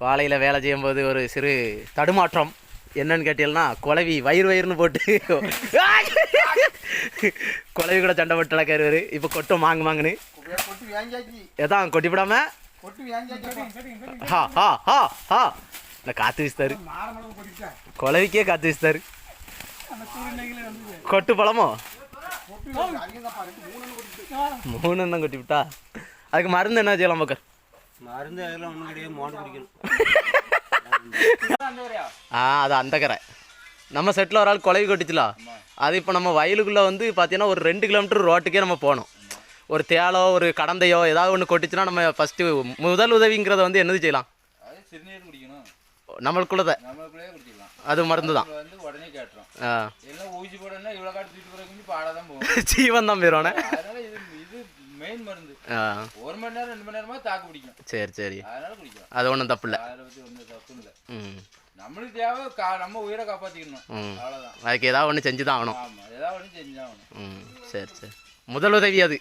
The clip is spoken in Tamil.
வாழையில் வேலை செய்யும்போது ஒரு சிறு தடுமாற்றம் என்னன்னு கேட்டீங்கன்னா குழவி வயிறுன்னு போட்டு குழவி கூட சண்டை போட்டு நடக்காரு. இப்போ கொட்டும் மாங்குன்னு எதான் கொட்டி விடாம இல்லை காற்று வீசுத்தாரு, குழவிக்கே காற்று வீசுத்தாரு. கொட்டு பழமோ 3 எண்ணம் கொட்டி விட்டா அதுக்கு மருந்து என்ன செய்யலாம் பக்கர்? மருந்து அதெல்லாம் ஒன்றும் கிடையாது, மோண்டு குடிக்கணும். அது அந்த கரை நம்ம செட்டில் ஒரு ஆள் குழவி கொட்டிச்சுலாம். அது இப்போ நம்ம வயலுக்குள்ளே வந்து பார்த்தீங்கன்னா ஒரு 2 கிலோமீட்டர் ரோட்டுக்கே நம்ம போகணும். ஒரு தேளோ ஒரு கடந்தையோ ஏதாவது ஒன்று கொட்டிச்சுன்னா நம்ம ஃபஸ்ட்டு முதல் உதவிங்கிறத வந்து என்னது செய்யலாம்? நம்மளுக்குள்ளத அது மருந்து தான். ஜீவன் தான் போயிடும். சரி சரி, அது ஒன்றும் தப்பு இல்லை. நம்மளுக்கு தேவை நம்ம உயிரை காப்பாற்றிக்கணும், அவ்வளோதான். அதுக்கு ஏதாவது ஒன்று செஞ்சு தான் ஆகணும். சரி சரி, முதல் உதவி அது.